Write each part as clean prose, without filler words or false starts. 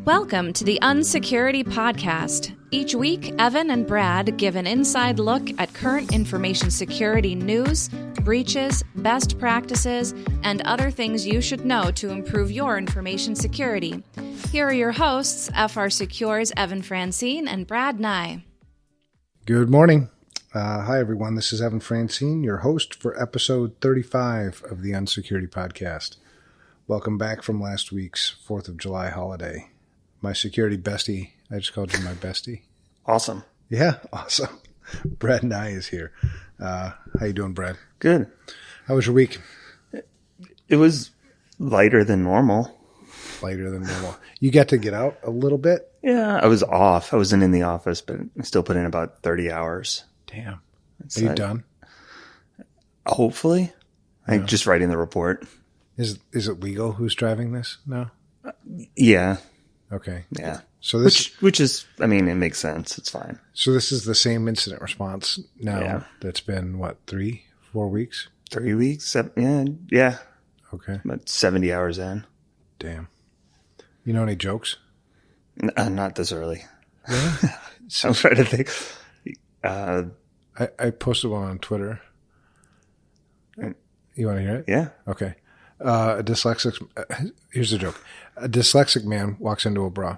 Welcome to the UNSECURITY podcast. Each week, Evan and Brad give an inside look at current information security news, breaches, best practices, and other things you should know to improve your information security. Here are your hosts, FRSecure's Evan Francine and Brad Nye. Good morning. Hi, everyone. This is Evan Francine, your host for episode 35 of the UNSECURITY podcast. Welcome back from last week's 4th of July holiday. My security bestie. I just called you my bestie. Awesome. Yeah, awesome. Brad Nye is here. How you doing, Brad? Good. How was your week? It was lighter than normal. Lighter than normal. You got to get out a little bit? Yeah, I was off. I wasn't in the office, but I still put in about 30 hours. Damn. Are you done? Hopefully. I'm just writing the report. Is it legal who's driving this now? Yeah. Okay. Yeah. So this, which is, I mean, it makes sense. It's fine. So this is the same incident response now. Yeah. That's been, what, 3-4 weeks? 3 weeks? Yeah. Okay. About 70 hours in. Damn. You know any jokes? Not this early. Really? I'm trying to think. I posted one on Twitter. You want to hear it? Yeah. Okay. A dyslexic. Here's a joke. A dyslexic man walks into a bra.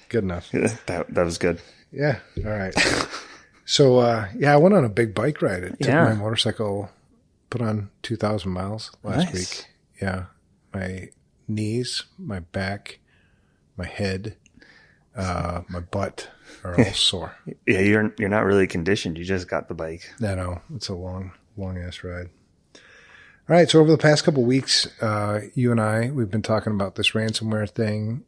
Good enough. Yeah, that was good. Yeah. All right. So, I went on a big bike ride. It took my motorcycle, put on 2,000 miles last week. Yeah. My knees, my back, my head, my butt are all sore. Yeah, you're not really conditioned. You just got the bike. I know. It's a long ass ride. All right. So over the past couple of weeks, you and we've been talking about this ransomware thing,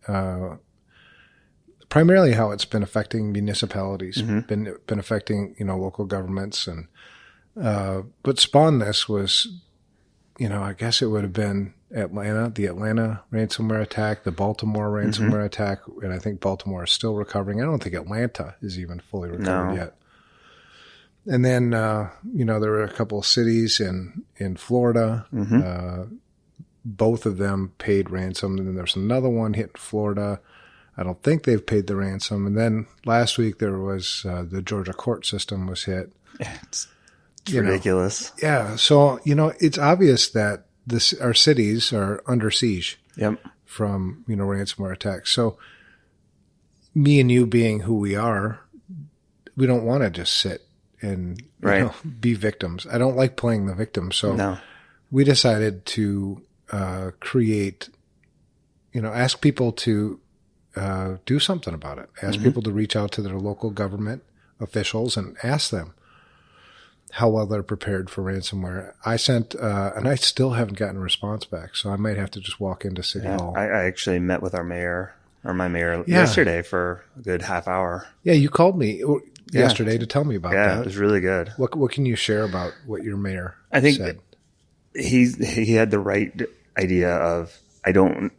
primarily how it's been affecting municipalities, been affecting, local governments. And what spawned this was, I guess it would have been the Atlanta ransomware attack, the Baltimore ransomware attack. And I think Baltimore is still recovering. I don't think Atlanta is even fully recovered yet. And then, there were a couple of cities in Florida. Both of them paid ransom. And then there's another one hit in Florida. I don't think they've paid the ransom. And then last week there was the Georgia court system was hit. It's ridiculous. Yeah. So, it's obvious that our cities are under siege from, ransomware attacks. So me and you being who we are, we don't want to just sit and be victims. I don't like playing the victim. So we decided to create, ask people to do something about it. Ask people to reach out to their local government officials and ask them how well they're prepared for ransomware. I sent, and I still haven't gotten a response back, so I might have to just walk into City Hall. I actually met with my mayor yesterday for a good half hour. Yeah, you called me yesterday to tell me about that. Yeah, it was really good. What can you share about what your mayor said? He had the right idea of,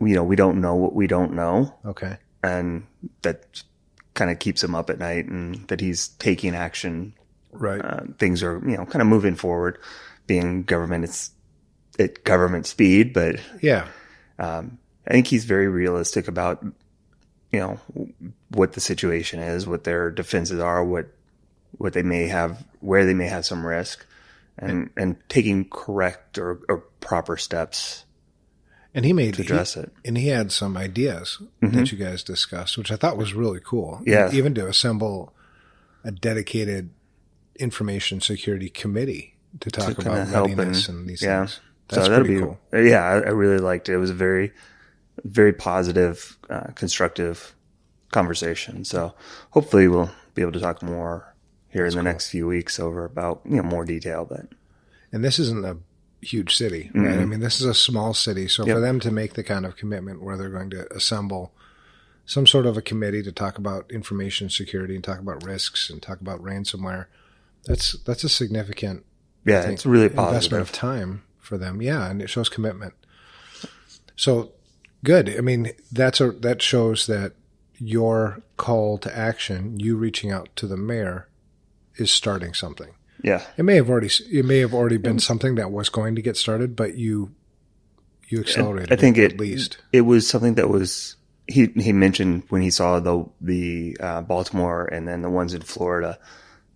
we don't know what we don't know. Okay. And that kind of keeps him up at night, and that he's taking action. Right. Things are, kind of moving forward. Being government, it's at government speed, but I think he's very realistic about, what the situation is, what their defenses are, what they may have, where they may have some risk, and taking correct or proper steps. And to address it. And he had some ideas that you guys discussed, which I thought was really cool. Yeah. Even to assemble a dedicated information security committee to talk about readiness and these things. That's pretty cool. Yeah, I really liked it. It was a very, very positive, constructive conversation. So hopefully we'll be able to talk more here in the next few weeks over about, more detail. And this isn't a huge city, right? I mean, this is a small city. So for them to make the kind of commitment where they're going to assemble some sort of a committee to talk about information security and talk about risks and talk about ransomware, that's a significant it's really positive investment of time for them. Yeah, and it shows commitment. So good. I mean, that shows that your call to action, you reaching out to the mayor, is starting something. Yeah. It may have already been something that was going to get started, but you you accelerated I think at least. It was something that was, he mentioned when he saw the Baltimore and then the ones in Florida,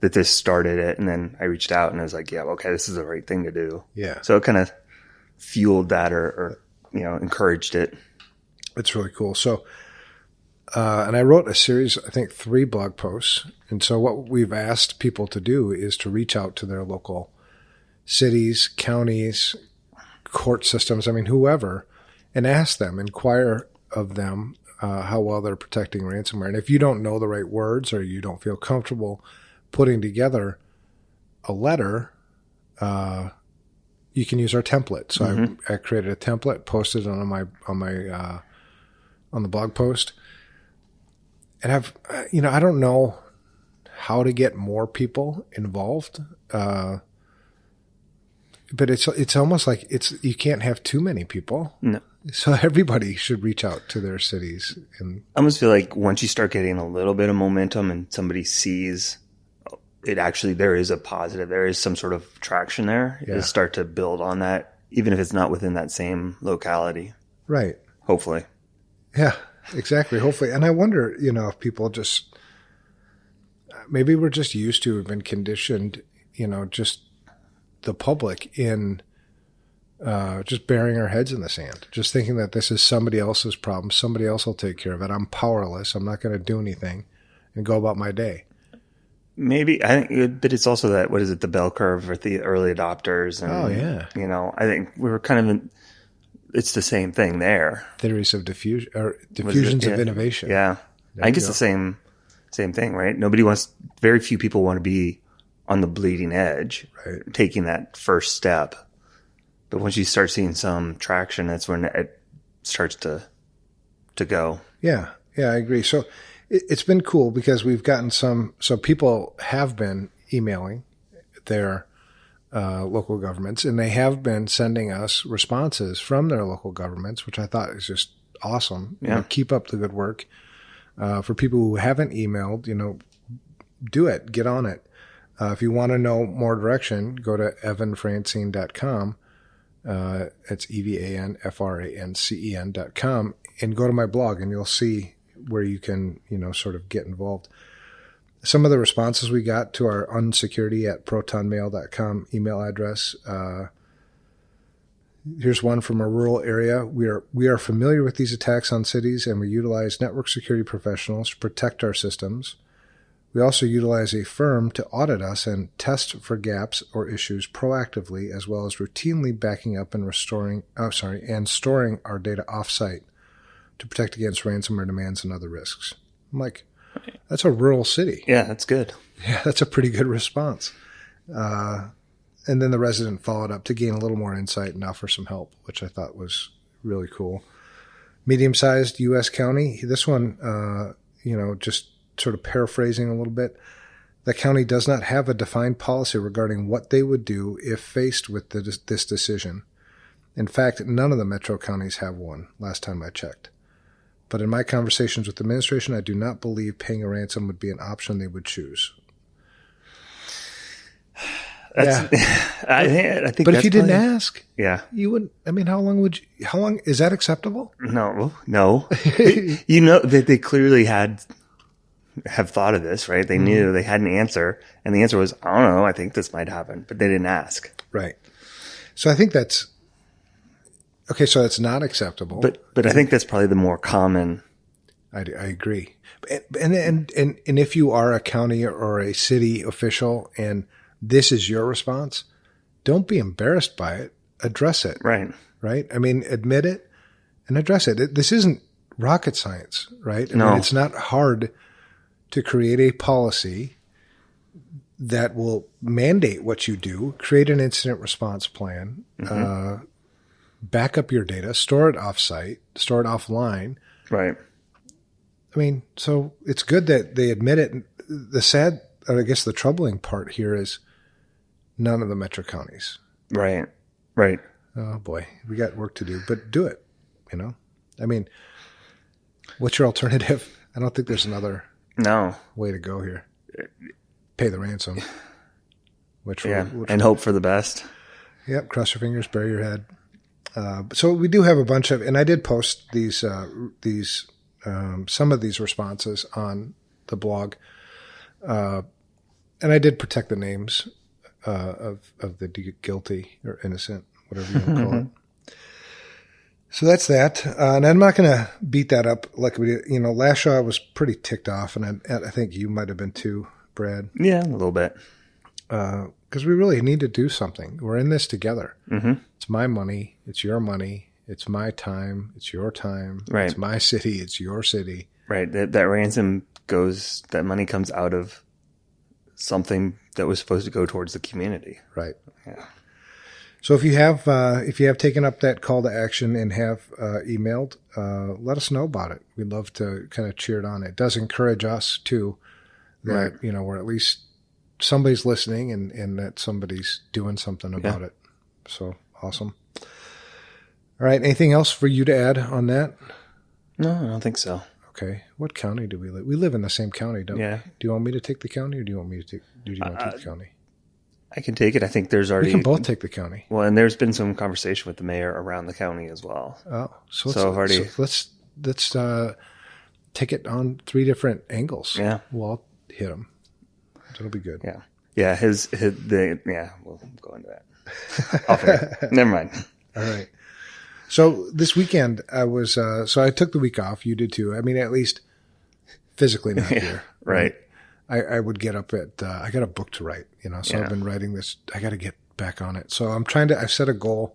that this started it. And then I reached out and I was like, yeah, okay, this is the right thing to do. Yeah. So it kind of fueled that or encouraged it. It's really cool. So, and I wrote a series, I think 3 blog posts. And so what we've asked people to do is to reach out to their local cities, counties, court systems, whoever, and ask them, inquire of them how well they're protecting ransomware. And if you don't know the right words or you don't feel comfortable putting together a letter, you can use our template. So I created a template, posted it on the blog post, and I don't know how to get more people involved, but it's almost like you can't have too many people. No. So everybody should reach out to their cities. And I almost feel like once you start getting a little bit of momentum and somebody sees it, actually there is a positive, there is some sort of traction there. You start to build on that, even if it's not within that same locality. Right. Hopefully. Yeah, exactly. Hopefully. And I wonder, if people just, maybe we're just used to, have been conditioned, just the public in just burying our heads in the sand, just thinking that this is somebody else's problem. Somebody else will take care of it. I'm powerless. I'm not going to do anything and go about my day. Maybe, I think, but it's also that, what is it, the bell curve with the early adopters. And, I think we were kind of it's the same thing there. Theories of diffusions of innovation. Yeah. I think it's the same thing, right? Very few people want to be on the bleeding edge, right, taking that first step. But once you start seeing some traction, that's when it starts to go. Yeah. Yeah, I agree. So it's been cool because we've gotten so people have been emailing their local governments, and they have been sending us responses from their local governments, which I thought is just awesome. Yeah. Keep up the good work. For people who haven't emailed, do it. Get on it. If you want to know more direction, go to evanfrancine.com. It's EVANFRANCEN.com, and go to my blog, and you'll see where you can, sort of get involved. Some of the responses we got to our unsecurity@protonmail.com email address. Here's one from a rural area. We are familiar with these attacks on cities, and we utilize network security professionals to protect our systems. We also utilize a firm to audit us and test for gaps or issues proactively, as well as routinely backing up and storing our data offsite to protect against ransomware demands and other risks. I'm like, that's a rural city. Yeah, that's good. Yeah, that's a pretty good response. And then the resident followed up to gain a little more insight and offer some help, which I thought was really cool. Medium-sized U.S. county. This one, just sort of paraphrasing a little bit, the county does not have a defined policy regarding what they would do if faced with this decision. In fact, none of the metro counties have one, last time I checked. But in my conversations with the administration, I do not believe paying a ransom would be an option they would choose. I think. But if you didn't ask, you wouldn't. How long is that acceptable? No. That they clearly have thought of this, right? They knew they had an answer, and the answer was, I don't know, I think this might happen, but they didn't ask. Right. So I think that's okay. So it's not acceptable. But I think that's probably the more common. I agree. And if you are a county or a city official and this is your response, don't be embarrassed by it. Address it. Right. Right. Admit it and address it. This isn't rocket science, right? It's not hard to create a policy that will mandate what you do, create an incident response plan, back up your data, store it offsite, store it offline. Right. So it's good that they admit it. The troubling part here is none of the metro counties. Right. Oh boy, we got work to do, but do it. What's your alternative? I don't think there's another way to go here. Pay the ransom. And hope for the best. Yep. Cross your fingers, bury your head. So we do have a bunch of, and I did post these some of these responses on the blog, and I did protect the names of the guilty or innocent, whatever you want to call it. So that's that, and I'm not going to beat that up like we did. Last show I was pretty ticked off, and I think you might have been too, Brad. Yeah, a little bit. Because we really need to do something. We're in this together. Mm-hmm. It's my money. It's your money. It's my time. It's your time. Right. It's my city. It's your city. Right. That ransom that money comes out of something that was supposed to go towards the community. Right. Yeah. So if you have taken up that call to action and have emailed, let us know about it. We'd love to kind of cheer it on. It does encourage us too that, right. We're at least somebody's listening and that somebody's doing something about it. So awesome. All right. Anything else for you to add on that? No, I don't think so. Okay. What county do we live? We live in the same county, don't we? Do you want me to take the county or do you want me to take the county? I can take it. I think there's already... We can both take the county. Well, and there's been some conversation with the mayor around the county as well. Oh, so let's take it on 3 different angles. Yeah. We'll all hit them. That'll be good. Yeah. Yeah. We'll go into that. Never mind. All right. So this weekend I was, so I took the week off. You did too. I mean, at least physically not here. Right. I would get up at, I got a book to write, so I've been writing this. I got to get back on it. So I've set a goal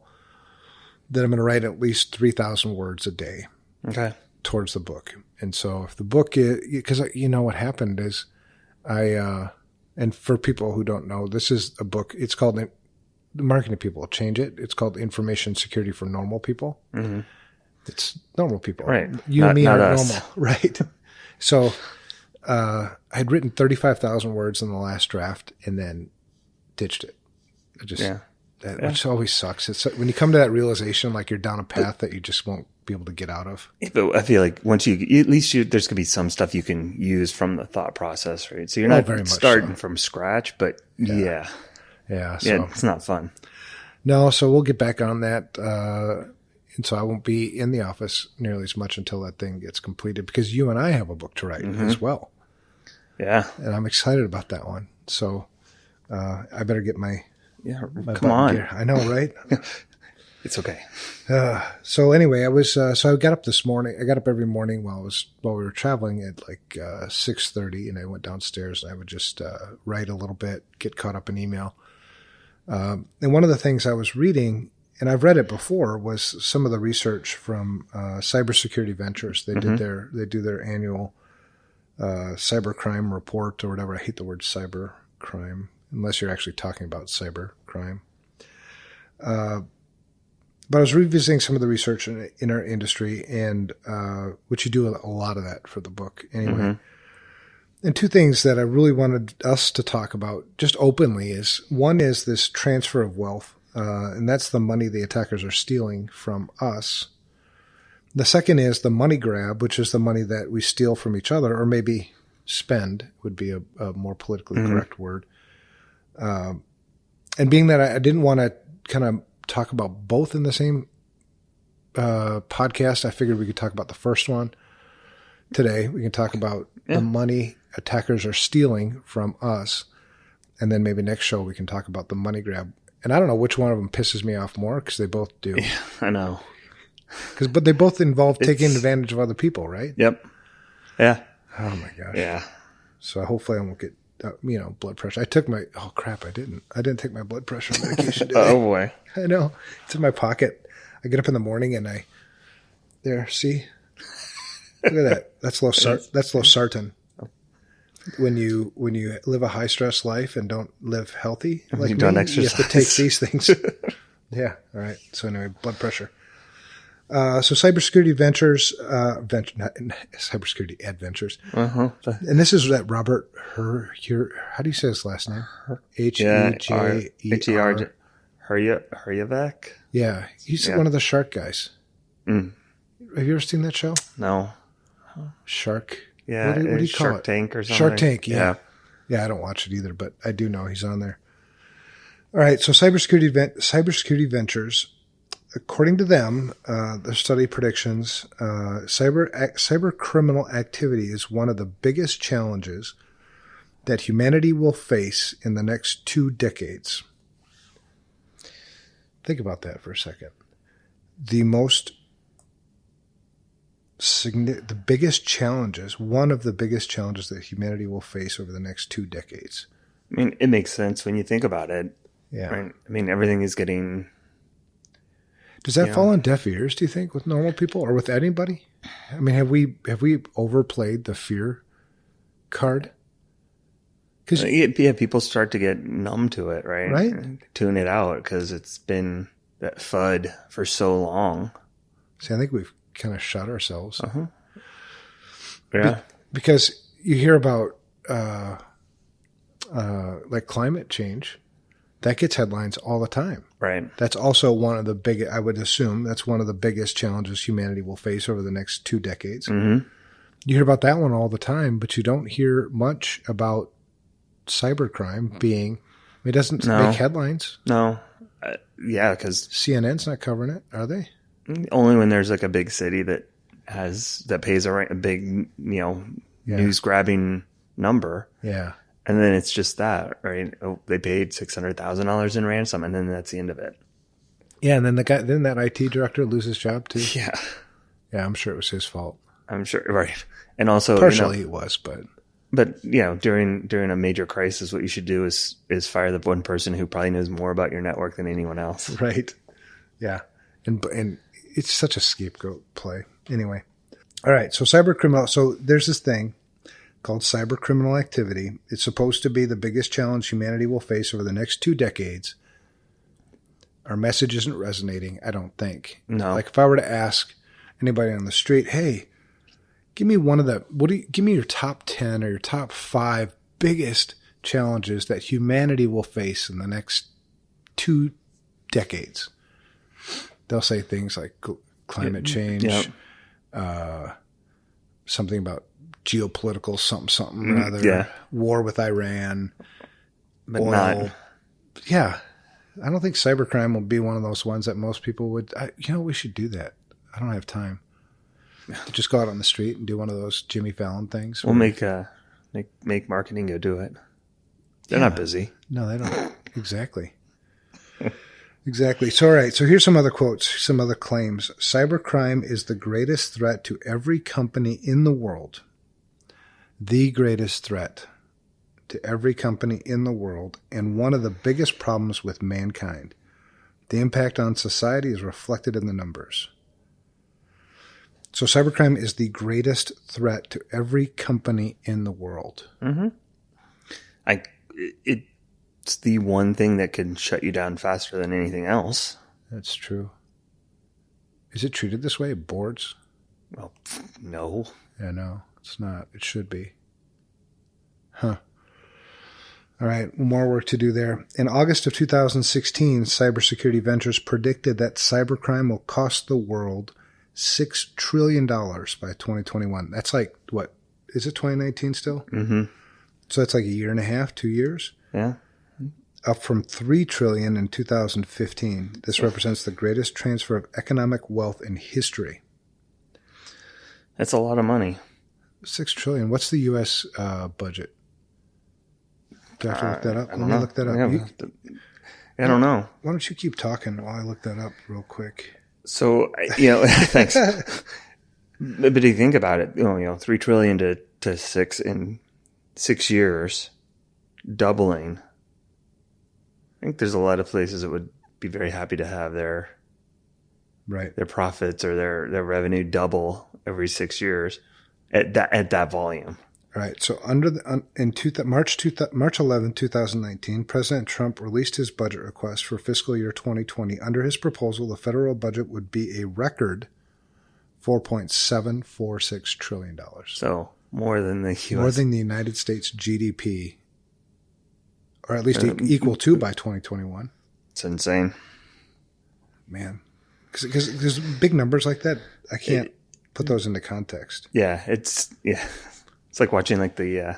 that I'm going to write at least 3,000 words a day. Okay. Towards the book. And so if the book is, because what happened is and for people who don't know, this is a book. It's called, the marketing people will change it. It's called Information Security for Normal People. Mm-hmm. It's normal people. Right. You and me are normal. Right. So I had written 35,000 words in the last draft and then ditched it. Which always sucks. It's when you come to that realization, like you're down a path that you just won't be able to get out of. But I feel like once there's going to be some stuff you can use from the thought process, right? So you're not very starting from scratch, but yeah. So it's not fun. No, so we'll get back on that. And so I won't be in the office nearly as much until that thing gets completed because you and I have a book to write as well. Yeah. And I'm excited about that one. So I better get my come on. Gear. I know, right? It's okay. So anyway, I was so I got up this morning. I got up every morning while we were traveling at like 6:30, and I went downstairs and I would just write a little bit, get caught up in email. And one of the things I was reading, and I've read it before, was some of the research from Cybersecurity Ventures. They do their annual cybercrime report or whatever. I hate the word cybercrime unless you're actually talking about cybercrime. But I was revisiting some of the research in our industry, and which you do a lot of that for the book anyway. Mm-hmm. And 2 things that I really wanted us to talk about just openly is, one is this transfer of wealth, and that's the money the attackers are stealing from us. The second is the money grab, which is the money that we steal from each other, or maybe spend would be a more politically correct word. And being that I didn't want to kind of talk about both in the same podcast, I figured we could talk about the first one today. We can talk about the money attackers are stealing from us, and then maybe next show we can talk about the money grab. And I don't know which one of them pisses me off more, because they both do. Yeah, I know. But they both involve taking advantage of other people, right? Yep. Yeah. Oh my gosh. Yeah. So hopefully I won't get blood pressure. I took my, oh crap, I didn't take my blood pressure medication today. Oh boy. I know. It's in my pocket. I get up in the morning and see? Look at that. That's losartan. When you live a high stress life and don't live healthy, like you don't exercise, you have to take these things. Yeah. All right. So anyway, blood pressure. So Cybersecurity Ventures, Cybersecurity Adventures. Uh-huh. And this is that Robert how do you say his last name? Hejevar. Herjavec? Yeah. He's one of the shark guys. Mm. Have you ever seen that show? No. Shark. Yeah. What do you call Shark it? Tank or something? Shark Tank. Yeah. Yeah. I don't watch it either, but I do know he's on there. All right. So Cybersecurity Ventures according to them, their study predictions, cyber criminal activity is one of the biggest challenges that humanity will face in the next 2 decades. Think about that for a second. The biggest challenges, one of the biggest challenges that humanity will face over the next 2 decades. I mean, it makes sense when you think about it. Yeah. Right? I mean, everything is getting... Does that fall on deaf ears, do you think, with normal people or with anybody? I mean, have we overplayed the fear card? Because people start to get numb to it, right? Right. And tune it out because it's been that FUD for so long. See, I think we've kind of shot ourselves. Uh-huh. Yeah. Because you hear about like climate change. That gets headlines all the time. Right. That's also one of the I would assume that's one of the biggest challenges humanity will face over the next 2 decades. Mm-hmm. You hear about that one all the time, but you don't hear much about cybercrime being, it doesn't make headlines. No. Yeah, because CNN's not covering it, are they? Only when there's like a big city that pays a big, news grabbing number. Yeah. And then it's just that, right? Oh, they paid $600,000 in ransom, and then that's the end of it. Yeah, and then then that IT director lose his job too. Yeah. Yeah, I'm sure it was his fault. I'm sure, right? And also, partially it was, but during a major crisis, what you should do is fire the one person who probably knows more about your network than anyone else. Right. Yeah, and it's such a scapegoat play. Anyway, all right. So cybercriminal. So there's this thing called cyber criminal activity. It's supposed to be the biggest challenge humanity will face over the next 2 decades. Our message isn't resonating, I don't think. No. Like if I were to ask anybody on the street, hey, give me give me your top 10 or your top 5 biggest challenges that humanity will face in the next 2 decades. They'll say things like climate change, something about geopolitical something rather, war with Iran, but oil. Not. Yeah. I don't think cybercrime will be one of those ones that most people would, we should do that. I don't have time to just go out on the street and do one of those Jimmy Fallon things. We'll make marketing go do it. They're not busy. No, they don't. Exactly. Exactly. So, all right. So here's some other quotes, some other claims. Cybercrime is the greatest threat to every company in the world. The greatest threat to every company in the world, and one of the biggest problems with mankind. The impact on society is reflected in the numbers. So cybercrime is the greatest threat to every company in the world. Mm-hmm. It's the one thing that can shut you down faster than anything else. That's true. Is it treated this way? Boards? Well, no. Yeah, no, it's not. It should be. Huh. All right, more work to do there. In August of 2016, Cybersecurity Ventures predicted that cybercrime will cost the world $6 trillion by 2021. That's like, what, is it 2019 still? Mm-hmm. So that's like a year and a half, 2 years? Yeah. Up from $3 trillion in 2015. This represents the greatest transfer of economic wealth in history. That's a lot of money. $6 trillion. What's the U.S. budget? Do I have to look that up? Let me look that up. I don't know. Why don't you keep talking while I look that up real quick? So, thanks. But if you think about it, $3 trillion to 6 in 6 years, doubling. I think there's a lot of places that would be very happy to have their profits or their revenue double every 6 years at that volume. Right. So March 11, 2019, President Trump released his budget request for fiscal year 2020. Under his proposal, the federal budget would be a record $4.746 trillion. So more than the US. More than the United States GDP, or at least equal to by 2021. It's insane. Man. Because big numbers like that, I can't put those into context. Yeah, it's like watching like the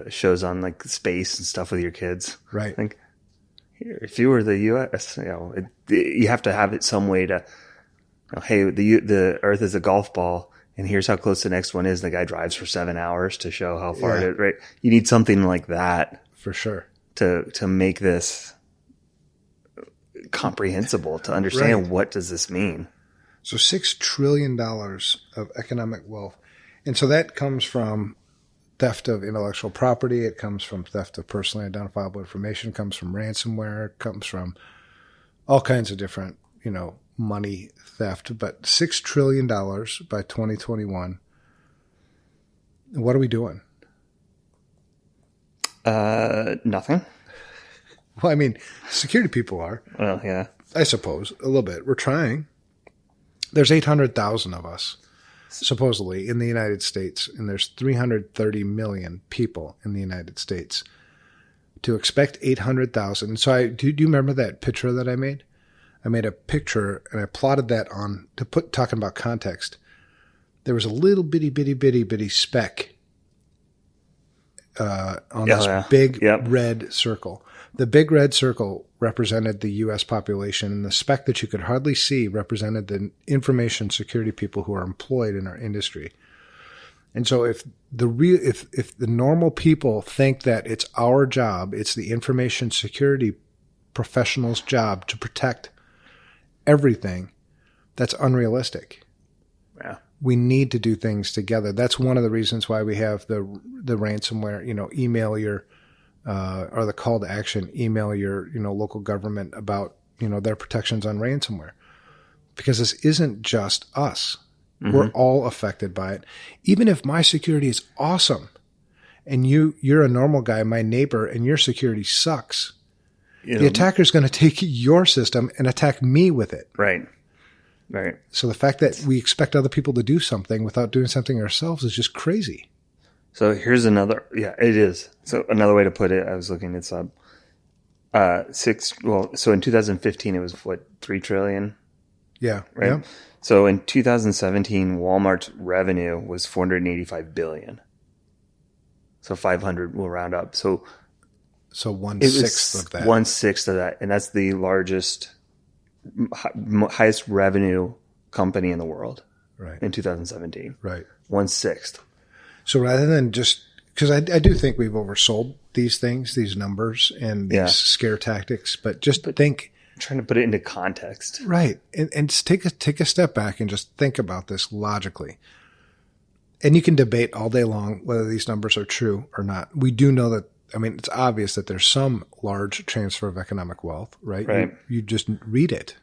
shows on like space and stuff with your kids. Right. Like, if you were the U.S., you have to have it some way to, hey, the Earth is a golf ball, and here's how close the next one is. And the guy drives for 7 hours to show how far it is, right? You need something like that for sure to make this comprehensible, to understand what does this mean. So $6 trillion of economic wealth. And so that comes from theft of intellectual property. It comes from theft of personally identifiable information. It comes from ransomware. It comes from all kinds of different, money theft. But $6 trillion by 2021. What are we doing? Nothing. Well, I mean, security people are. Well, yeah. I suppose a little bit. We're trying. There's 800,000 of us, supposedly, in the United States, and there's 330 million people in the United States. To expect 800,000. So do you remember that picture that I made? I made a picture and I plotted that on talking about context. There was a little bitty speck on this big red circle. The big red circle represented the U.S. population, and the speck that you could hardly see represented the information security people who are employed in our industry. And so if the normal people think that it's our job, it's the information security professional's job to protect everything, that's unrealistic. Yeah. We need to do things together. That's one of the reasons why we have the ransomware, email your or the call to action, email your, local government about, their protections on ransomware. Because this isn't just us. Mm-hmm. We're all affected by it. Even if my security is awesome and you're a normal guy, my neighbor, and your security sucks, the attacker's going to take your system and attack me with it. Right. Right. So the fact that we expect other people to do something without doing something ourselves is just crazy. So here's another, it is. So another way to put it, I was looking this up. So in 2015, it was 3 trillion? Yeah. Right. Yeah. So in 2017, Walmart's revenue was 485 billion. So 500 will round up. So 1/6 of that. 1/6 of that. And that's the largest, highest revenue company in the world. Right. In 2017. Right. 1/6. So rather than just, because I do think we've oversold these things, these numbers and these scare tactics, but think. Trying to put it into context. Right. And just take a step back and just think about this logically. And you can debate all day long whether these numbers are true or not. We do know that, it's obvious that there's some large transfer of economic wealth, right? Right. You just read it.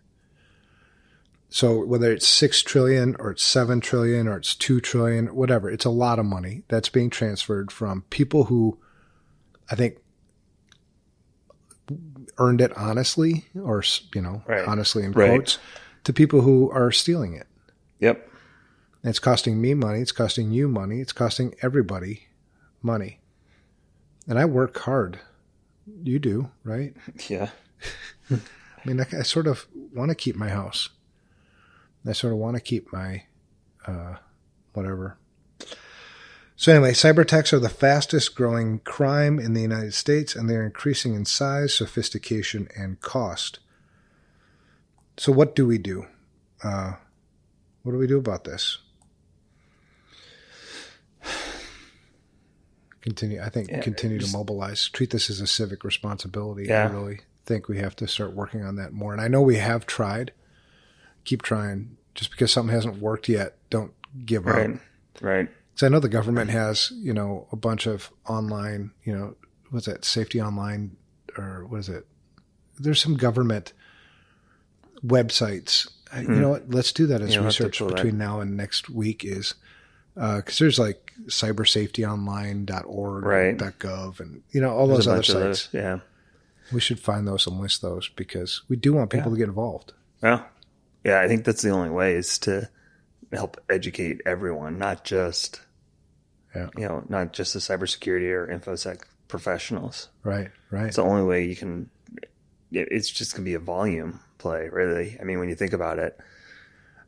So whether it's 6 trillion or it's 7 trillion or it's 2 trillion, whatever, it's a lot of money that's being transferred from people who I think earned it honestly or, honestly in quotes, to people who are stealing it. Yep. And it's costing me money. It's costing you money. It's costing everybody money. And I work hard. You do, right? Yeah. I sort of want to keep my house. I sort of want to keep my whatever. So anyway, cyber attacks are the fastest growing crime in the United States, and they're increasing in size, sophistication, and cost. So what do we do? What do we do about this? Continue to mobilize. Treat this as a civic responsibility. Yeah. I really think we have to start working on that more. And I know we have tried. Keep trying. Just because something hasn't worked yet, don't give up. Right. Because I know the government has, a bunch of online, what's that, Safety Online, or what is it? There's some government websites. You know what? Let's do that as research between now and next week is, because there's like cybersafetyonline.org, .gov, and, all those other sites. Yeah. We should find those and list those because we do want people to get involved. Yeah. Yeah, I think that's the only way is to help educate everyone, not just, not just the cybersecurity or InfoSec professionals. Right. It's the only way you can, it's just going to be a volume play, really. When you think about it.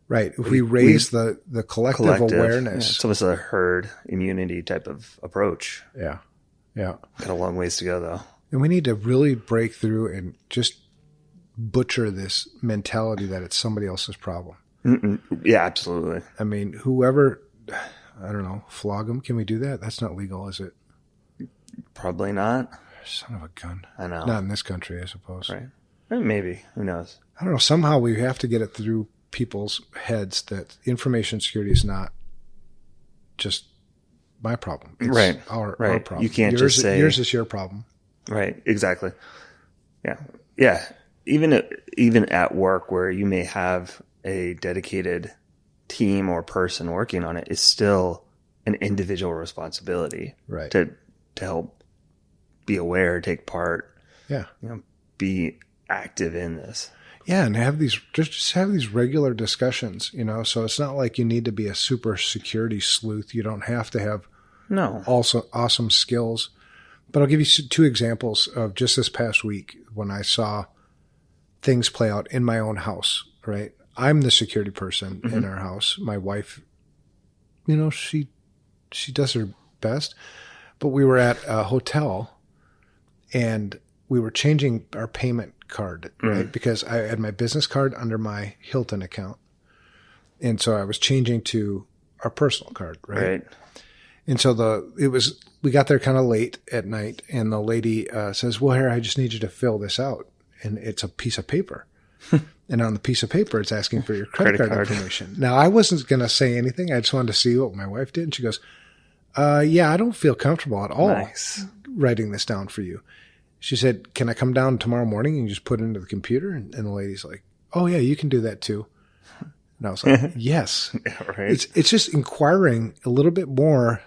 Right. If we raise the collective awareness. It's almost a herd immunity type of approach. Yeah. Yeah. Got a long ways to go, though. And we need to really break through and just butcher this mentality that it's somebody else's problem. Yeah, absolutely. I mean, whoever, I don't know, flog them. Can we do that? That's not legal, is it? Probably not. Son of a gun. I know. Not in this country, I suppose. Right. Maybe. Who knows? I don't know. Somehow we have to get it through people's heads that information security is not just my problem. It's right. Our problem. You can't just say yours is your problem. Right. Exactly. Yeah. Yeah. Even at work where you may have a dedicated team or person working on it, is still an individual responsibility. Right. To help be aware, take part. Yeah. Be active in this. Yeah, and have these just have these regular discussions, so it's not like you need to be a super security sleuth. You don't have to have also awesome skills. But I'll give you 2 examples of just this past week when I saw things play out in my own house, right? I'm the security person in our house. My wife, she does her best. But we were at a hotel and we were changing our payment card, right? Because I had my business card under my Hilton account. And so I was changing to our personal card, right? And so we got there kind of late at night, and the lady says, well, here, I just need you to fill this out. And it's a piece of paper. And on the piece of paper, it's asking for your credit card information. Now, I wasn't going to say anything. I just wanted to see what my wife did. And she goes, yeah, I don't feel comfortable at all writing this down for you. She said, can I come down tomorrow morning and just put it into the computer? And the lady's like, oh, yeah, you can do that too. And I was like, yes. Yeah, right. It's just inquiring a little bit more.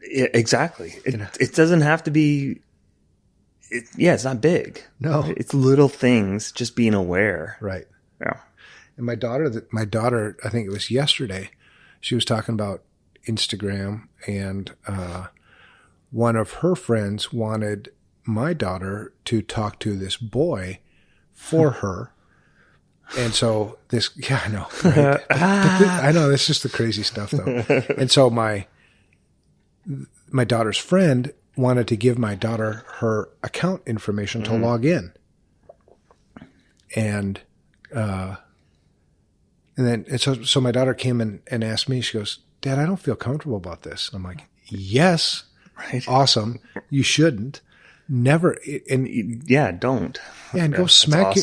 Exactly. It doesn't have to be. It's not big. No, it's little things. Just being aware. Right. Yeah. And my daughter, I think it was yesterday, she was talking about Instagram, and one of her friends wanted my daughter to talk to this boy for her. And so I know, right? I know, this is the crazy stuff though. And so my daughter's friend wanted to give my daughter her account information to log in. And so my daughter came and asked me, she goes, Dad, I don't feel comfortable about this. I'm like, yes, right. Awesome. You shouldn't. Never. And yeah, don't. Yeah, and go smack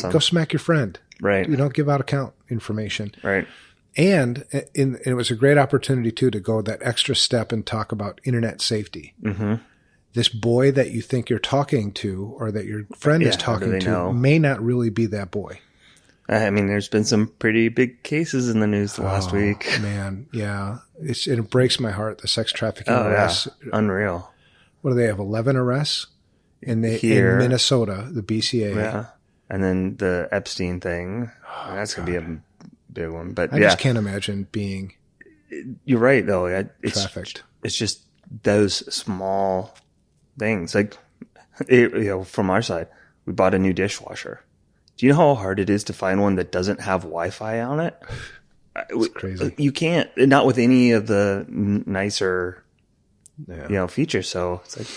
your friend. Right. You don't give out account information. Right. And it was a great opportunity too to go that extra step and talk about internet safety. Mm-hmm. This boy that you think you're talking to, or that your friend is talking to, may not really be that boy. I mean, there's been some pretty big cases in the news last week. Man, yeah. It breaks my heart, the sex trafficking arrests. Yeah. Unreal. What do they have, 11 arrests? In Minnesota, the BCA. Yeah. And then the Epstein thing. That's going to be a big one. But I just can't imagine being... You're right, though. Trafficked. It's just those small things. Like, from our side, we bought a new dishwasher. Do you know how hard it is to find one that doesn't have Wi-Fi on it? It's crazy. You can't, not with any of the nicer, features. So it's like,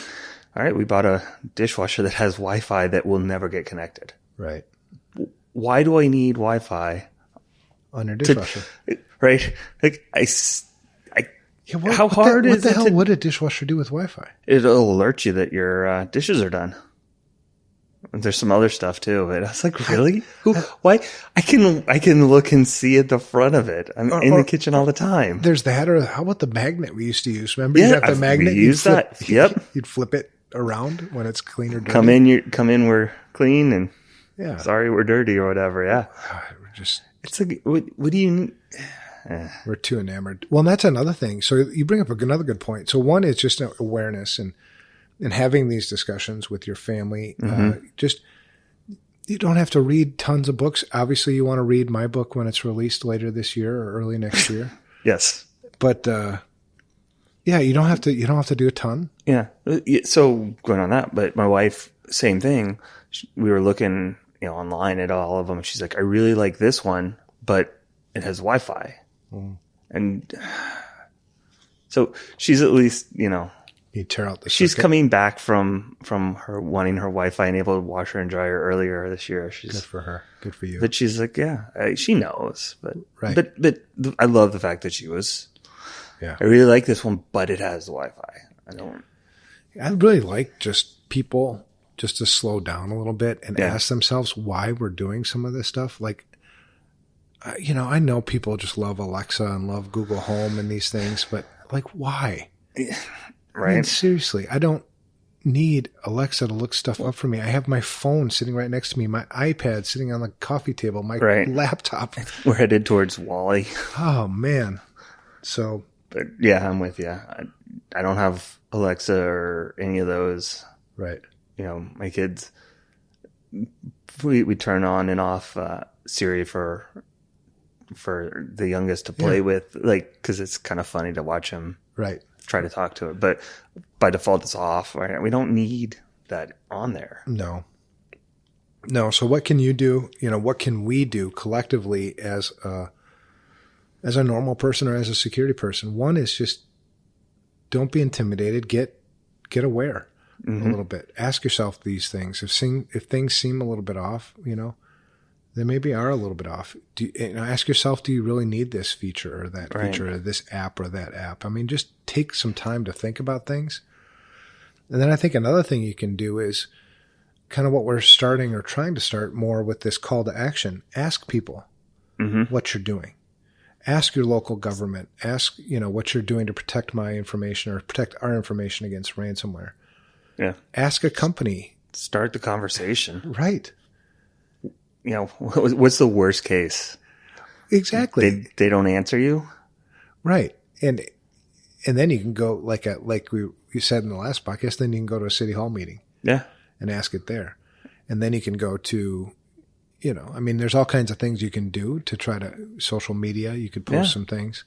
all right, we bought a dishwasher that has Wi-Fi that will never get connected. Right. Why do I need Wi-Fi on your dishwasher? Right. Like how hard is it? What the hell would a dishwasher do with Wi-Fi? It'll alert you that your dishes are done. There's some other stuff too, but I was like, really? Why? I can look and see at the front of it. I'm in the kitchen all the time. There's that, or how about the magnet we used to use? Remember, you have the magnet. We use that. Yep. You'd flip it around when it's clean or dirty. Come in, we're clean, and sorry, we're dirty or whatever. Yeah. We're just. It's like, what do you? We're too enamored. Well, and that's another thing. So you bring up another good point. So one is just awareness and having these discussions with your family. Just, you don't have to read tons of books. Obviously, you want to read my book when it's released later this year or early next year. Yes. But, you don't have to do a ton. Yeah. So going on that, but my wife, same thing. We were looking, online at all of them. She's like, I really like this one, but it has Wi-Fi. And so she's at least, You tear out the She's circuit. coming back from her wanting her Wi-Fi enabled washer and dryer earlier this year. Good for her. Good for you. But she's like, she knows. But right. But I love the fact that she was. Yeah. I really like this one, but it has the Wi-Fi. I really like just people just to slow down a little bit and ask themselves why we're doing some of this stuff. Like, I know people just love Alexa and love Google Home and these things, but like, why? Right. I mean, seriously, I don't need Alexa to look stuff up for me. I have my phone sitting right next to me, my iPad sitting on the coffee table, my laptop. We're headed towards Wall-E. Oh, man. So. But yeah, I'm with you. I don't have Alexa or any of those. Right. My kids, we turn on and off Siri for the youngest to play with, like, because it's kind of funny to watch him try to talk to it. But by default, it's off. Right? We don't need that on there. No. So what can you do? What can we do collectively as a normal person or as a security person? One is just don't be intimidated. Get aware a little bit. Ask yourself these things. If things seem a little bit off, they maybe are a little bit off. Ask yourself, do you really need this feature or that feature or this app or that app? I mean, just take some time to think about things. And then I think another thing you can do is kind of what we're starting or trying to start more with this call to action. Ask people what you're doing. Ask your local government. Ask, what you're doing to protect my information or protect our information against ransomware. Yeah. Ask a company. Start the conversation. Right. What's the worst case? Exactly. They don't answer you. Right. And then you can go like we said in the last podcast, then you can go to a city hall meeting. Yeah. And ask it there. And then you can go to, there's all kinds of things you can do to try to social media. You could post some things,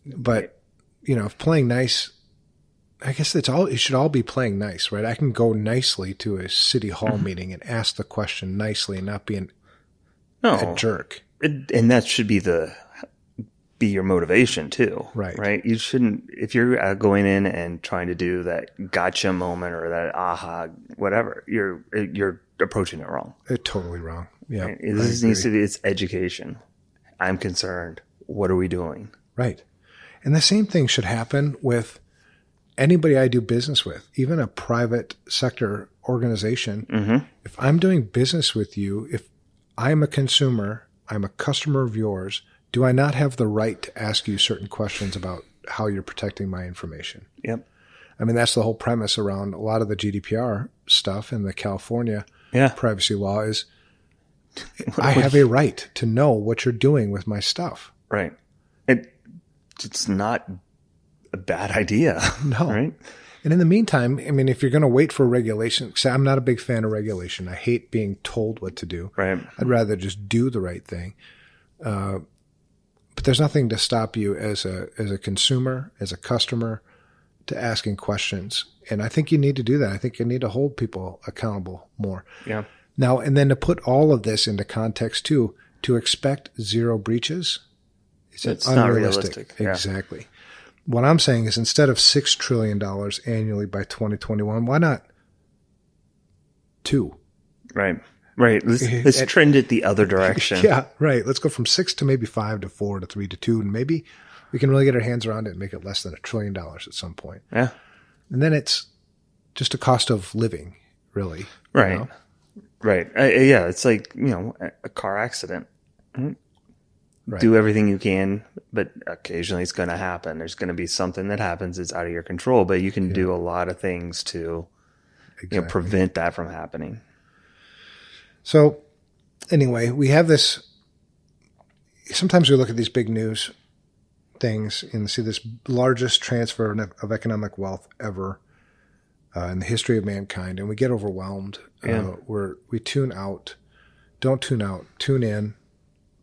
but if playing nice, I guess it should all be playing nice, right? I can go nicely to a city hall meeting and ask the question nicely and not be a jerk. And that should be your motivation too. Right. Right. You shouldn't, if you're going in and trying to do that gotcha moment or that aha, whatever, you're approaching it wrong. Totally wrong. Yeah. Right? This needs to be, it's education. I'm concerned. What are we doing? Right. And the same thing should happen with anybody I do business with, even a private sector organization. If I'm doing business with you, if I'm a consumer, I'm a customer of yours, do I not have the right to ask you certain questions about how you're protecting my information? Yep. I mean, that's the whole premise around a lot of the GDPR stuff and the California privacy law is I have a right to know what you're doing with my stuff. Right. It's not a bad idea. No. Right. And in the meantime, I mean, if you're going to wait for regulation, say I'm not a big fan of regulation. I hate being told what to do. Right. I'd rather just do the right thing. But there's nothing to stop you as a consumer, as a customer, to asking questions. And I think you need to do that. I think you need to hold people accountable more. Yeah. Now, and then to put all of this into context too, to expect zero breaches, it's not realistic. Yeah. Exactly. What I'm saying is instead of $6 trillion annually by 2021, why not 2? Right. Right. Let's trend it the other direction. Yeah, right. Let's go from 6 to maybe 5 to 4 to 3 to 2. And maybe we can really get our hands around it and make it less than $1 trillion at some point. Yeah. And then it's just a cost of living, really. Right. Right. Yeah. It's like, a car accident. Right. Do everything you can, but occasionally it's going to happen. There's going to be something that happens that's out of your control, but you can do a lot of things to prevent that from happening. So anyway, we have this, sometimes we look at these big news things and see this largest transfer of economic wealth ever in the history of mankind, and we get overwhelmed. Yeah. We tune out. Don't tune out. Tune in.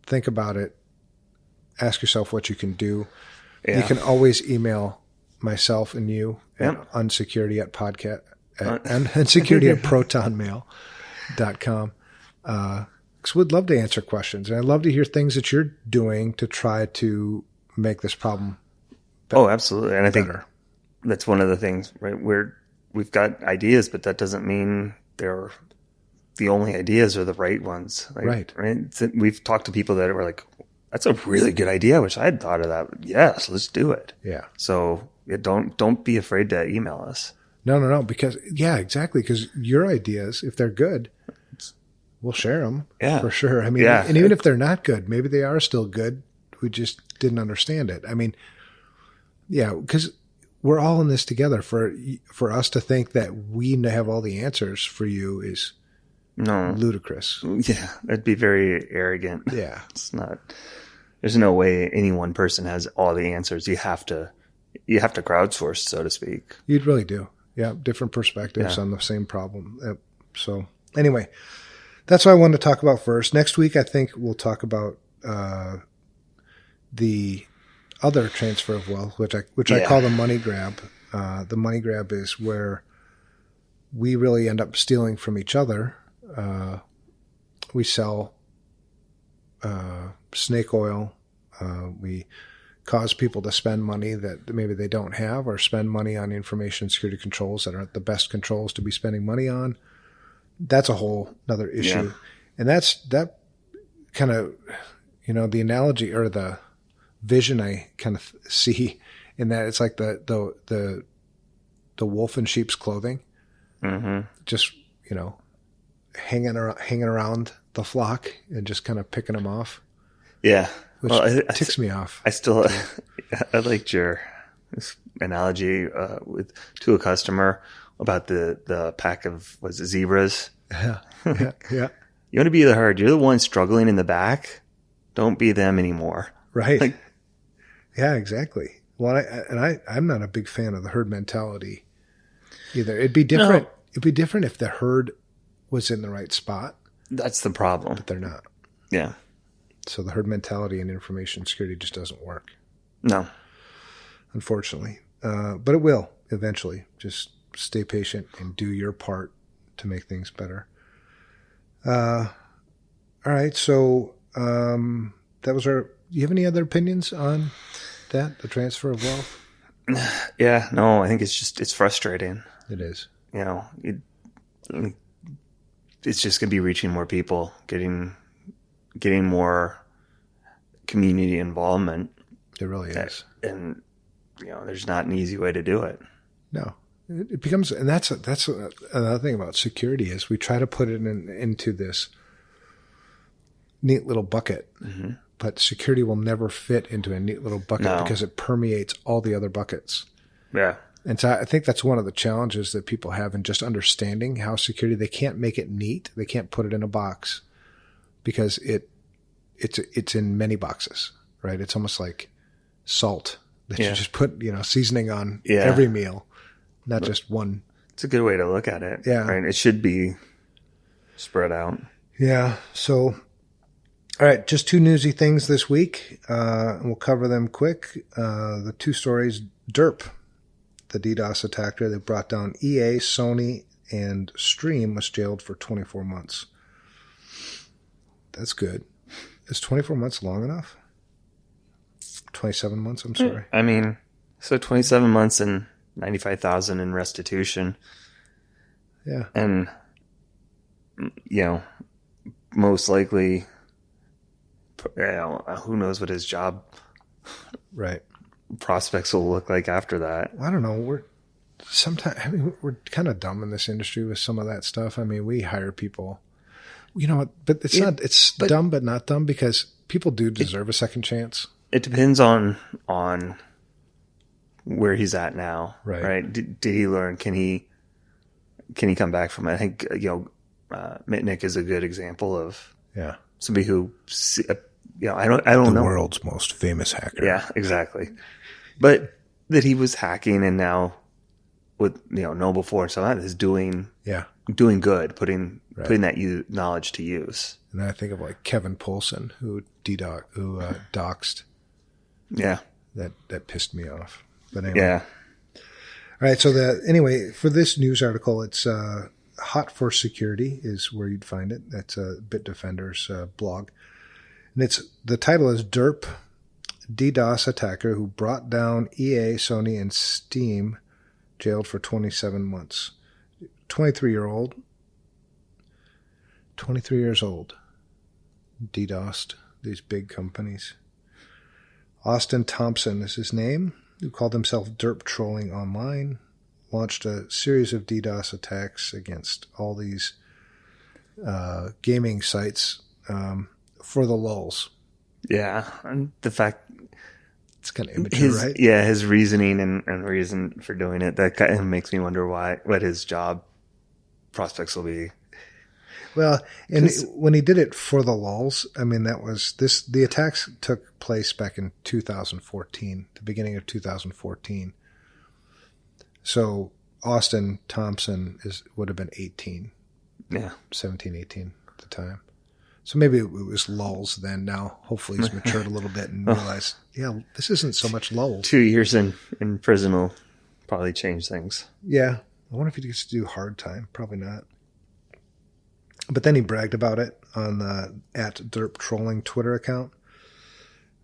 Think about it. Ask yourself what you can do. Yeah. You can always email myself and you at unsecurity at podcast and unsecurity at protonmail.com. Because we'd love to answer questions, and I'd love to hear things that you're doing to try to make this problem better. Oh, absolutely. And I think that's one of the things, right? We've got ideas, but that doesn't mean they're the only ideas are the right ones. Like, right. We've talked to people that were like, that's a really good idea. I wish I had thought of that. Yes, let's do it. Yeah. So don't be afraid to email us. No. Because exactly. Because your ideas, if they're good, we'll share them. Yeah, for sure. I mean, and even if they're not good, maybe they are still good. We just didn't understand it. I mean, yeah, because we're all in this together. For us to think that we have all the answers for you is ludicrous. Yeah, that'd be very arrogant. Yeah, it's not. There's no way any one person has all the answers. You have to crowdsource, so to speak. You'd really do. Yeah, different perspectives on the same problem. So anyway, that's what I wanted to talk about first. Next week, I think we'll talk about the other transfer of wealth, which I call the money grab. The money grab is where we really end up stealing from each other. We sell snake oil. We cause people to spend money that maybe they don't have, or spend money on information security controls that aren't the best controls to be spending money on. That's a whole other issue. Yeah. And that kind of, the analogy or the vision I kind of see in that it's like the wolf in sheep's clothing, just, hanging around the flock and just kind of picking them off. Yeah. Which ticks me off. I liked your analogy to a customer about the pack of zebras. Yeah. You want to be the herd. You're the one struggling in the back. Don't be them anymore. Right. Yeah, exactly. Well, I'm not a big fan of the herd mentality either. It'd be different. No. It'd be different if the herd was in the right spot. That's the problem. But they're not. Yeah. So the herd mentality in information security just doesn't work. No. Unfortunately. But it will eventually. Just stay patient and do your part to make things better. All right. So that was our... Do you have any other opinions on that, the transfer of wealth? Yeah. No, I think it's frustrating. It is. It's just going to be reaching more people, getting more community involvement. It really is. And, there's not an easy way to do it. No. It becomes, and that's another thing about security is we try to put it into this neat little bucket, but security will never fit into a neat little bucket because it permeates all the other buckets. Yeah. And so I think that's one of the challenges that people have in just understanding how security, they can't make it neat. They can't put it in a box because it's in many boxes, right? It's almost like salt that you just put, seasoning on every meal, not just one. It's a good way to look at it. Yeah. Right? It should be spread out. Yeah. So, all right, just two newsy things this week. We'll cover them quick. The two stories, DERP, the DDoS attacker that brought down EA, Sony, and Stream, was jailed for 24 months. That's good. Is 24 months long enough? 27 months, I'm sorry. I mean, so 27 months and $95,000 in restitution. Yeah. And, most likely, who knows what his job prospects will look like after that. I don't know. We're kind of dumb in this industry with some of that stuff. I mean, we hire people, but it's dumb, but not dumb, because people do deserve a second chance. It depends on where he's at now. Right. Did he learn? Can he come back from it? I think, Mitnick is a good example of somebody who, I don't know. The world's most famous hacker. Yeah, exactly. But that he was hacking, and now with, KnowBe4 and so on, is doing good, putting that knowledge to use. And I think of like Kevin Poulsen, who doxed. Yeah. That pissed me off. But anyway. Yeah. All right. So for this news article, it's Hot for Security is where you'd find it. That's a Bitdefender's blog. And the title is DERP, DDoS attacker who brought down EA, Sony, and Steam jailed for 27 months. 23 years old. DDoSed these big companies. Austin Thompson is his name, who called himself Derp Trolling Online, launched a series of DDoS attacks against all these gaming sites for the lulz. Yeah, and the fact it's kind of immature, right? Yeah, his reasoning and reason for doing it, that kind of makes me wonder what his job prospects will be. Well, and when he did it for the lulz, I mean, the attacks took place back in 2014, the beginning of 2014. So Austin Thompson would have been 18. Yeah. 17, 18 at the time. So maybe it was lulz then. Now, hopefully he's matured a little bit and realized, yeah, this isn't so much lulz. 2 years in prison will probably change things. Yeah. I wonder if he gets to do hard time. Probably not. But then he bragged about it on the @Derp Trolling Twitter account,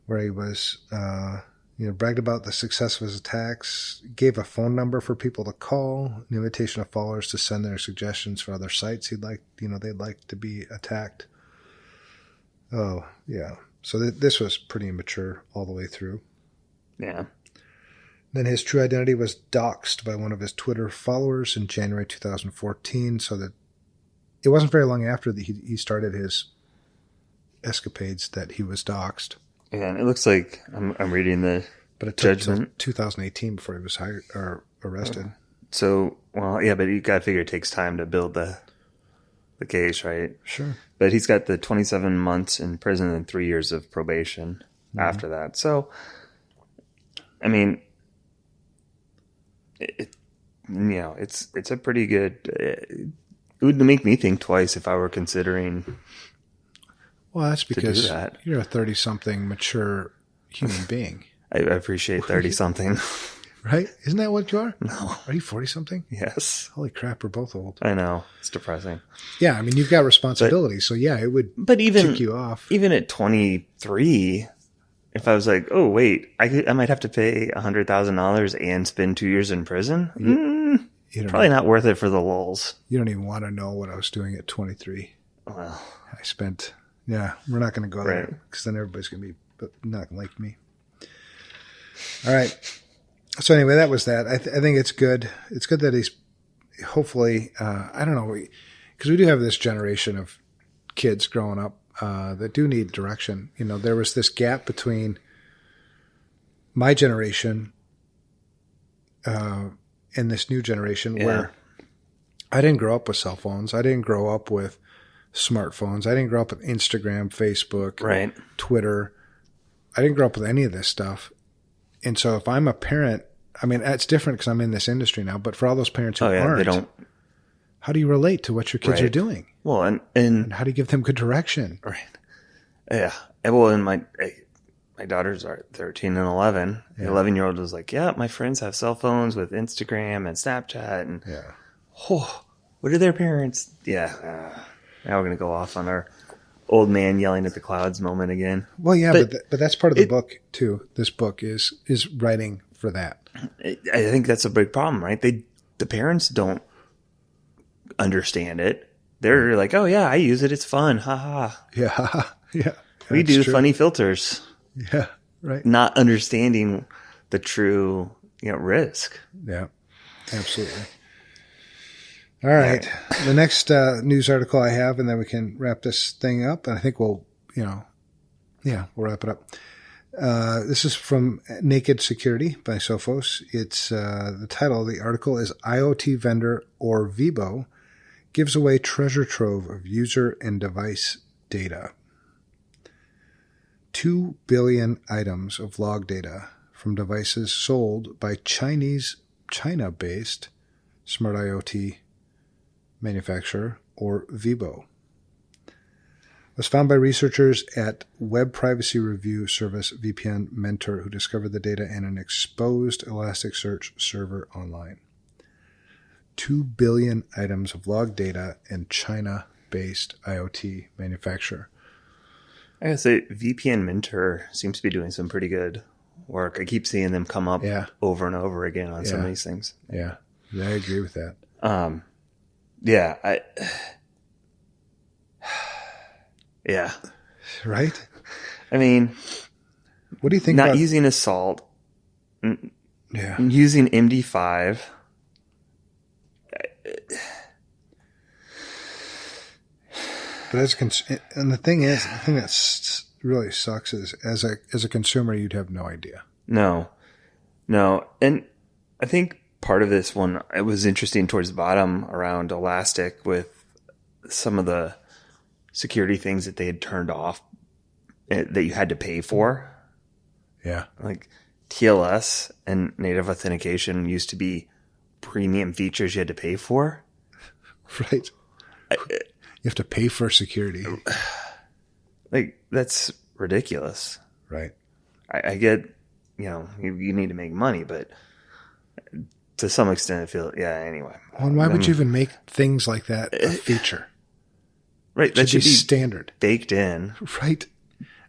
where he was, bragged about the success of his attacks, gave a phone number for people to call, an invitation of followers to send their suggestions for other sites they'd like to be attacked. Oh, yeah. So this was pretty immature all the way through. Yeah. Then his true identity was doxed by one of his Twitter followers in January 2014, so that it wasn't very long after that he started his escapades that he was doxed. Yeah, and it looks like I'm reading the but it took judgment. 2018 before he was hired or arrested. So, well, yeah, but you got to figure it takes time to build the case, right? Sure. But he's got the 27 months in prison and 3 years of probation after that. So, I mean, it's a pretty good. It would make me think twice if I were considering. Well, that's because you're a 30-something mature human being. I appreciate 30-something. Right? Isn't that what you are? No. Are you 40-something? Yes. Holy crap, we're both old. I know. It's depressing. Yeah, I mean, you've got responsibility, so yeah, it would tick you off. Even at 23, if I was like, oh, wait, I might have to pay $100,000 and spend 2 years in prison? Probably not worth it for the lulz. You don't even want to know what I was doing at 23. Well, I spent... Yeah, we're not going to go there because then everybody's going to be not like me. All right. So anyway, that was that. I think it's good. It's good that he's hopefully, I don't know, because we do have this generation of kids growing up that do need direction. You know, there was this gap between my generation and this new generation where I didn't grow up with cell phones. I didn't grow up with smartphones. I didn't grow up with Instagram, Facebook, Twitter. I didn't grow up with any of this stuff. And so if I'm a parent, I mean, it's different because I'm in this industry now, but for all those parents who aren't, they don't. How do you relate to what your kids are doing? Well, and how do you give them good direction? Right. Yeah. Well, and my daughters are 13 and 11. The 11-year-old was like, yeah, my friends have cell phones with Instagram and Snapchat. And what are their parents? Yeah. Now we're going to go off on our old man yelling at the clouds moment again. Well, yeah, but that's part of the book too. This book is writing for that. I think that's a big problem, right? The parents don't understand it. They're like, oh yeah, I use it. It's fun. Ha ha. Yeah. Yeah. We do funny filters. Yeah. Right. Not understanding the true, risk. Yeah. Absolutely. All right. The next news article I have, and then we can wrap this thing up. And I think we'll wrap it up. This is from Naked Security by Sophos. It's the title of the article is IoT Vendor or Vibo gives away treasure trove of user and device data. 2 billion items of log data from devices sold by China-based smart IoT manufacturer, or Vibo, was found by researchers at web privacy review service VPN Mentor, who discovered the data in an exposed Elasticsearch server online. 2 billion items of log data and China-based IoT manufacturer. I gotta say, VPN Mentor seems to be doing some pretty good work. I keep seeing them come up over and over again on some of these things. Yeah. I agree with that. Right? I mean, what do you think not about using Assault, using MD5? But and the thing that really sucks is as a consumer, you'd have no idea. No. And I think part of this one, it was interesting towards the bottom around Elastic with some of the security things that they had turned off that you had to pay for. Yeah. Like TLS and native authentication used to be premium features you had to pay for. Right. You have to pay for security. Like, that's ridiculous. Right. I get, you need to make money, but to some extent I feel, anyway. Well, and why would you even make things like that a feature? Right. That should be standard. Baked in. Right.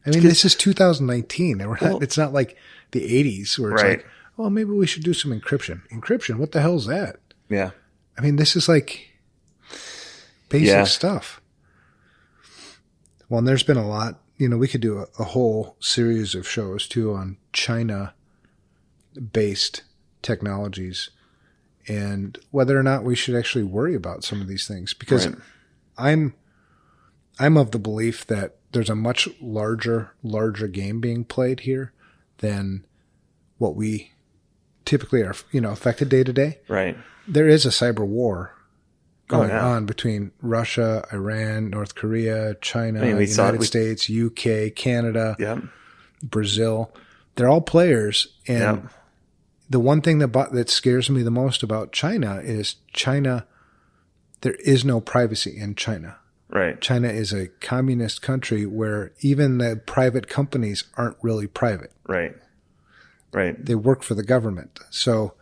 I mean, this is 2019. It's not like the 80s where it's like, oh, maybe we should do some encryption. Encryption? What the hell is that? Yeah. I mean, this is like basic stuff. Well, and there's been a lot. We could do a whole series of shows too on China-based technologies and whether or not we should actually worry about some of these things. Because I'm of the belief that there's a much larger game being played here than what we typically are, affected day to day. Right. There is a cyber war going on between Russia, Iran, North Korea, China, United States, UK, Canada, Brazil. They're all players. And the one thing that scares me the most about China is there is no privacy in China. Right. China is a communist country where even the private companies aren't really private. Right. They work for the government. So,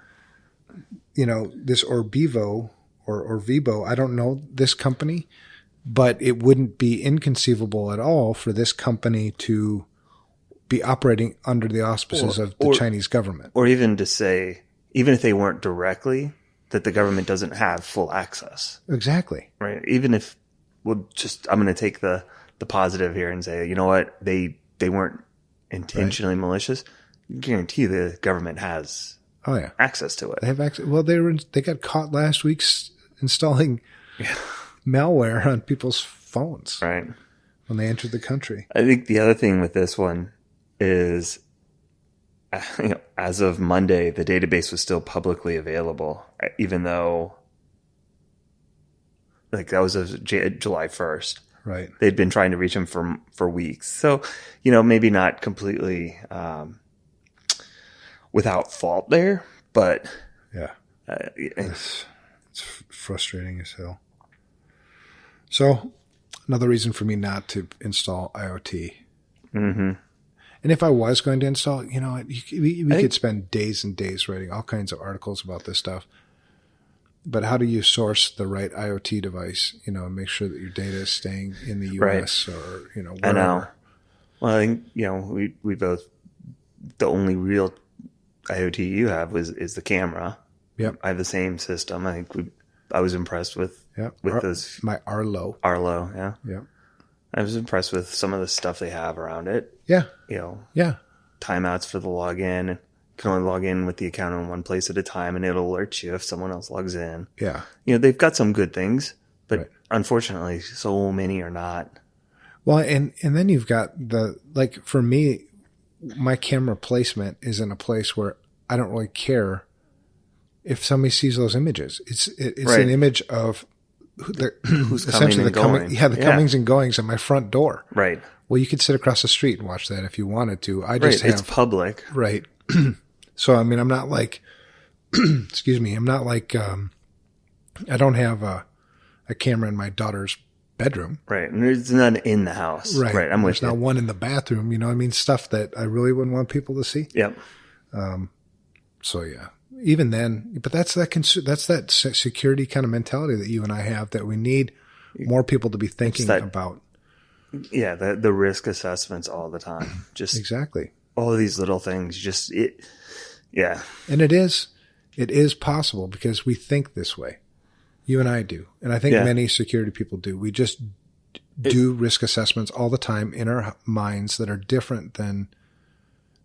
this Orbivo or Vibo, I don't know this company, but it wouldn't be inconceivable at all for this company to be operating under the auspices of the Chinese government. Or even to say, even if they weren't directly, that the government doesn't have full access. Exactly. Right. Even if, I'm going to take the positive here and say, you know what, they weren't intentionally malicious. I guarantee the government has access to it. They have access. Well, they got caught last week installing malware on people's phones. Right. When they entered the country. I think the other thing with this one is, as of Monday, the database was still publicly available, even though that was July 1st. Right. They'd been trying to reach him for weeks. So, maybe not completely without fault there, but it's frustrating as hell. So, another reason for me not to install IoT. Mm-hmm. And if I was going to install, we could spend days and days writing all kinds of articles about this stuff. But how do you source the right IoT device, and make sure that your data is staying in the U.S. or, wherever? I know. Well, I think, we both, the only real IoT you have is the camera. Yep. I have the same system. I think I was impressed with those. My Arlo. Yeah. Yep. I was impressed with some of the stuff they have around it. Yeah. Timeouts for the login. You can only log in with the account in one place at a time, and it'll alert you if someone else logs in. Yeah. They've got some good things, but unfortunately, so many are not. Well, and then you've got for me, my camera placement is in a place where I don't really care if somebody sees those images. It's an image of who's essentially coming and going. The comings and goings at my front door. Right. Well, you could sit across the street and watch that if you wanted to. It's public. Right. So, I mean, I'm not like, excuse me, I'm not like, I don't have a camera in my daughter's bedroom. Right. And there's none in the house. Right. I'm with you. There's not one in the bathroom, stuff that I really wouldn't want people to see. Yep. So yeah, even then, but that's that security kind of mentality that you and I have that we need more people to be thinking about. Yeah. The risk assessments all the time. Just exactly. all of these little things. Yeah. And it is possible because we think this way. You and I do. And I think many security people do. We just do risk assessments all the time in our minds that are different than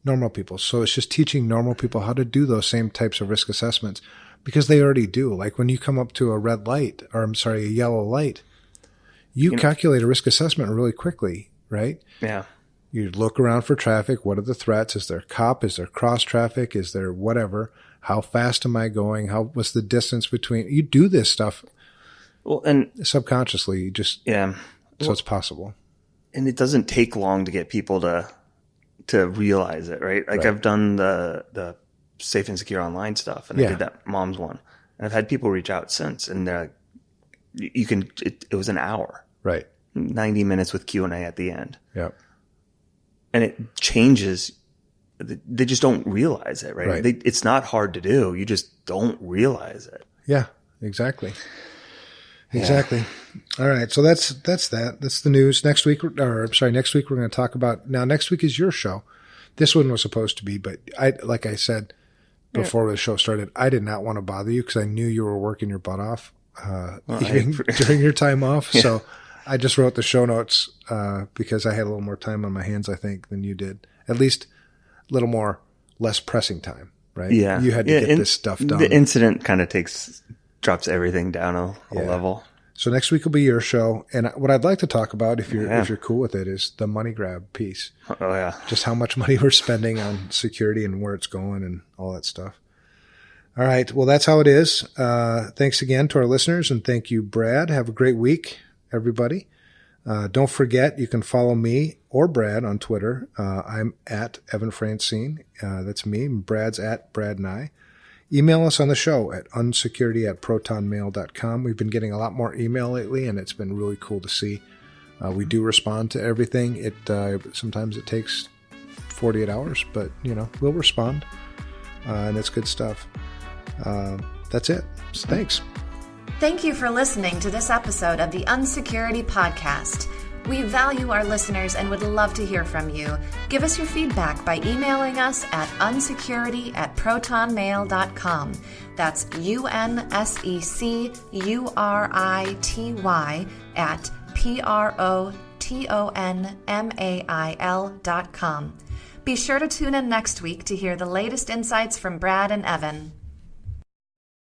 normal people. So it's just teaching normal people how to do those same types of risk assessments because they already do. Like when you come up to a a yellow light, you calculate a risk assessment really quickly, right? Yeah. You look around for traffic. What are the threats? Is there cop? Is there cross traffic? Is there whatever? How fast am I going? What's the distance between? You do this stuff. Well, and subconsciously, you just, so it's possible. And it doesn't take long to get people to realize it, right? Like I've done the safe and secure online stuff, and I did that mom's one, and I've had people reach out since, and they're like, it was an hour, right? 90 minutes with Q&A at the end. Yeah. And it changes. They just don't realize it, right? It's not hard to do. You just don't realize it. Yeah, exactly. Exactly. Yeah. All right. So that's that. That's the news. Next week we're going to talk about, now next week is your show. This one was supposed to be, but like I said before the show started, I did not want to bother you because I knew you were working your butt off, during your time off. Yeah. So I just wrote the show notes, because I had a little more time on my hands, I think, than you did. At least a little more, less pressing time, right? Yeah. You had to get this stuff done. The incident kind of drops everything down a level. So next week will be your show. And what I'd like to talk about, if you're cool with it, is the money grab piece. Oh, yeah. Just how much money we're spending on security and where it's going and all that stuff. All right. Well, that's how it is. Thanks again to our listeners. And thank you, Brad. Have a great week, everybody. Don't forget, you can follow me or Brad on Twitter. I'm at Evan Francine. That's me. And Brad's at Brad Nye. Email us on the show at unsecurity@protonmail.com. We've been getting a lot more email lately, and it's been really cool to see. We do respond to everything. Sometimes it takes 48 hours, but, we'll respond. And it's good stuff. That's it. So thanks. Thank you for listening to this episode of the UNSECURITY podcast. We value our listeners and would love to hear from you. Give us your feedback by emailing us at unsecurity@protonmail.com. That's UNSECURITY@PROTONMAIL.com. Be sure to tune in next week to hear the latest insights from Brad and Evan.